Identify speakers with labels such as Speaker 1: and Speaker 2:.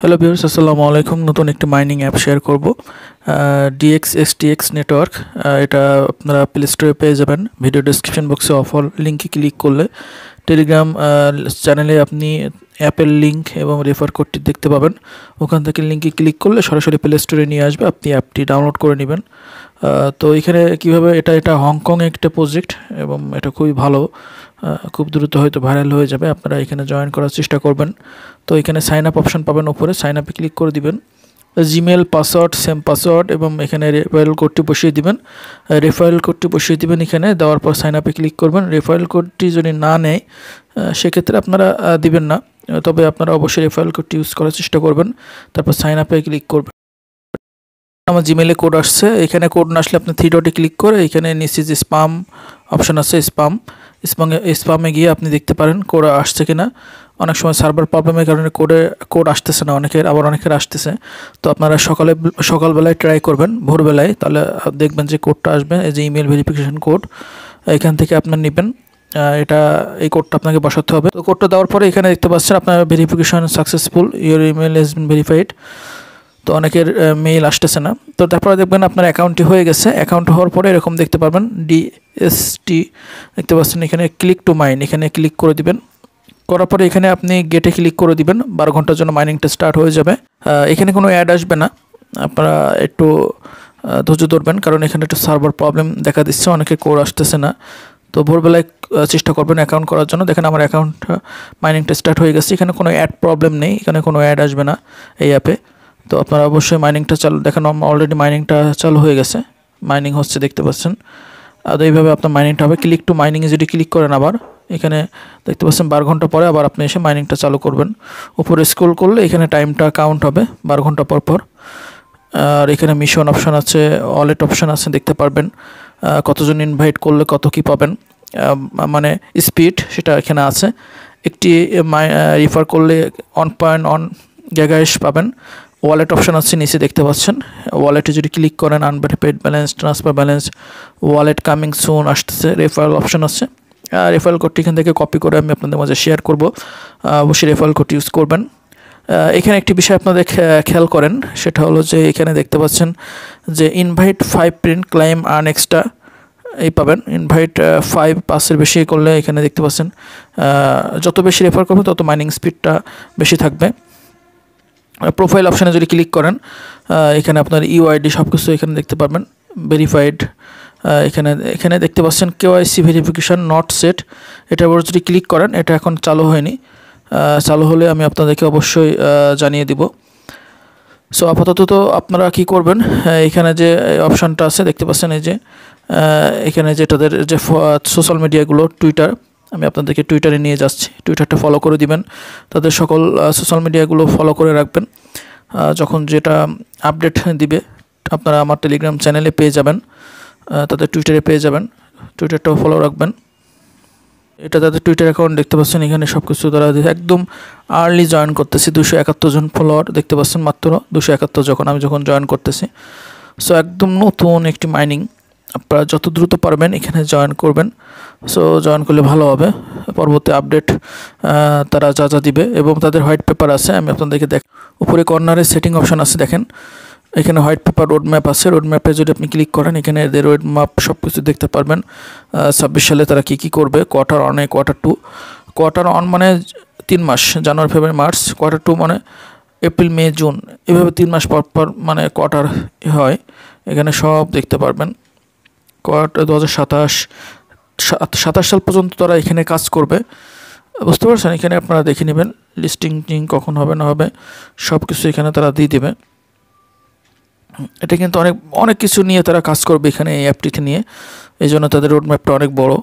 Speaker 1: Hello viewers, আসসালামু আলাইকুম। নতুন একটি মাইনিং অ্যাপ শেয়ার করব, DXSTX নেটওয়ার্ক। এটা আপনারা প্লে স্টোরে পেয়ে যাবেন। ভিডিও ডেসক্রিপশন বক্সে অফার লিঙ্কে ক্লিক করলে টেলিগ্রাম চ্যানেলে আপনি অ্যাপের লিঙ্ক এবং রেফার কোডটি দেখতে পাবেন। ওখান থেকে লিঙ্কে ক্লিক করলে সরাসরি প্লে স্টোরে নিয়ে আসবে, আপনি অ্যাপটি ডাউনলোড করে নেবেন। তো এখানে কীভাবে এটা হংকং একটা প্রজেক্ট এবং এটা খুবই ভালো, খুব দ্রুত হয়তো ভাইরাল হয়ে যাবে। আপনারা এখানে জয়েন করার চেষ্টা করবেন। তো এখানে সাইন আপ অপশন পাবেন, উপরে সাইন আপে ক্লিক করে দিবেন। জিমেল পাসওয়ার্ড সেম পাসওয়ার্ড এবং এখানে রেফারেল কোডটি বসিয়ে দিবেন। এখানে দেওয়ার পর সাইন আপে ক্লিক করবেন। রেফারেল কোডটি যদি না নেয় সেক্ষেত্রে আপনারা দিবেন না, তবে আপনারা অবশ্যই রেফারেল কোডটি ইউজ করার চেষ্টা করবেন। তারপর সাইন আপে ক্লিক করবেন। আমার জিমেলে কোড আসছে। এখানে কোড না আসলে আপনি থ্রি ডটে ক্লিক করে এখানে নিচে যে স্পাম অপশন আছে স্পামে গিয়ে আপনি দেখতে পারেন কোড আসছে কিনা। অনেক সময় সার্ভার প্রবলেমের কারণে কোড আসতেছে না, অনেকের আসতেছে। তো আপনারা সকালবেলায় ট্রাই করবেন, ভোরবেলায়, তাহলে দেখবেন যে কোডটা আসবে। এই যে ইমেল ভেরিফিকেশন কোড এখান থেকে আপনার নেবেন। এই কোডটা আপনাকে বসাতে হবে। তো কোডটা দেওয়ার পরে এখানে দেখতে পাচ্ছেন আপনার verification successful, your email has been verified. তো অনেকের মেইল আসতেছে না। তো তারপরে দেখবেন আপনার অ্যাকাউন্টটি হয়ে গেছে। অ্যাকাউন্ট হওয়ার পরে এরকম দেখতে পারবেন DST দেখতে পাচ্ছেন। এখানে ক্লিক টু মাইন, এখানে ক্লিক করে দিবেন। করার পরে এখানে আপনি গেটে ক্লিক করে দিবেন। 12 ঘন্টার জন্য মাইনিংটা স্টার্ট হয়ে যাবে। এখানে কোনো অ্যাড আসবে না, আপনারা একটু ধৈর্য ধরবেন, কারণ এখানে একটু সার্ভার প্রবলেম দেখা দিচ্ছে, অনেকে কোড আসতেছে না। তো ভোরবেলায় চেষ্টা করবেন অ্যাকাউন্ট করার জন্য। দেখেন আমার অ্যাকাউন্ট মাইনিংটা স্টার্ট হয়ে গেছে। এখানে কোনো অ্যাড প্রবলেম নেই, এখানে কোনো অ্যাড আসবে না এই অ্যাপে। তো আপনারা অবশ্যই মাইনিংটা দেখেন অলরেডি মাইনিংটা চালু হয়ে গেছে, মাইনিং হচ্ছে দেখতে পাচ্ছেন। আর এইভাবে আপনার মাইনিংটা হবে। ক্লিক টু মাইনিংয়ে যদি ক্লিক করেন, আবার এখানে দেখতে পাচ্ছেন 12 ঘন্টা পরে আবার আপনি এসে মাইনিংটা চালু করবেন। উপরে স্ক্রল করলে এখানে টাইমটা কাউন্ট হবে 12 ঘন্টা পর পর। আর এখানে মিশন অপশান আছে, ওয়ালেট অপশান আছে, দেখতে পারবেন কতজন ইনভাইট করলে কত কি পাবেন, মানে স্পিড সেটা এখানে আছে। একটি রিফার করলে 1.1 GHz পাবেন। ওয়ালেট অপশান আছে নিচে দেখতে পাচ্ছেন। ওয়ালেটে যদি ক্লিক করেন, unverified balance, transfer balance, wallet coming soon আসতেছে, রেফারেল অপশান আছে। রেফারেল কোডটি এখান থেকে কপি করে আমি আপনাদের মাঝে শেয়ার করব, অবশ্যই রেফারেল কোড ইউজ করবেন। এখানে একটি বিষয় আপনাদের খেয়াল করেন, সেটা হলো যে এখানে দেখতে পাচ্ছেন যে invite 5 print claim earn extra এই পাবেন। ইনভাইট 5 বেশি করলে এখানে দেখতে পাচ্ছেন যত বেশি রেফার করবে তত মাইনিং স্পিডটা বেশি থাকবে। প্রোফাইল অপশানে যদি ক্লিক করেন, এখানে আপনার ইউআইডি সব কিছু এখানে দেখতে পারবেন, ভেরিফাইড। এখানে দেখতে পাচ্ছেন KYC ভেরিফিকেশান নট সেট, এটার উপর যদি ক্লিক করেন, এটা এখন চালু হয়নি, চালু হলে আমি আপনাদেরকে অবশ্যই জানিয়ে দিব। সো আপাতত তো আপনারা কি করবেন, এখানে যে অপশানটা আছে দেখতে পাচ্ছেন, এই যে এখানে যে তাদের যে সোশ্যাল মিডিয়াগুলো, টুইটার, আমি আপনাদেরকে টুইটারে নিয়ে যাচ্ছি। টুইটারটা ফলো করে দিবেন, তাদের সকল সোশ্যাল মিডিয়াগুলো ফলো করে রাখবেন। যখন যেটা আপডেট দিবে আপনারা আমার টেলিগ্রাম চ্যানেলে পেয়ে যাবেন, তাদের টুইটারে পেয়ে যাবেন। টুইটারটাও ফলো রাখবেন। এটা তাদের টুইটার অ্যাকাউন্ট দেখতে পাচ্ছেন। এখানে সব কিছু তারা একদম আর্লি জয়েন করতেছি। 271 জন ফলোয়ার দেখতে পাচ্ছেন, মাত্র 271 যখন জয়েন করতেছি। সো একদম নতুন একটি মাইনিং, আপনারা যত দ্রুত পারবেন এখানে জয়েন করবেন। সো জয়েন করলে ভালো হবে। পরবর্তী আপডেট তারা যা দিবে এবং তাদের হোয়াইট পেপার আছে, আমি আপনাদেরকে উপরে কর্নারে সেটিং অপশান আছে, দেখেন এখানে হোয়াইট পেপার রোড ম্যাপ আছে। রোড ম্যাপে যদি আপনি ক্লিক করেন, এখানে এদের রোড ম্যাপ সব কিছু দেখতে পারবেন। 26 সালে তারা কী করবে, কোয়ার্টার 1, কোয়ার্টার 2। কোয়ার্টার 1 মানে 3 মাস, জানুয়ারি, ফেব্রুয়ারি, মার্চ। কোয়ার্টার 2 মানে এপ্রিল, মে, জুন, এভাবে 3 মাস পর মানে কোয়ার্টার হয়। এখানে সব দেখতে পারবেন। কোয়ার্টার 2027 সাল পর্যন্ত তারা এখানে কাজ করবে, বুঝতে পারছেন। এখানে আপনারা দেখে নেবেন লিস্টিং কখন হবে না হবে, সব কিছু এখানে তারা দিয়ে দেবে। এটা কিন্তু অনেক কিছু নিয়ে তারা কাজ করবে এখানে, এই অ্যাপটিতে নিয়ে, এই জন্য তাদের রোড ম্যাপটা অনেক বড়।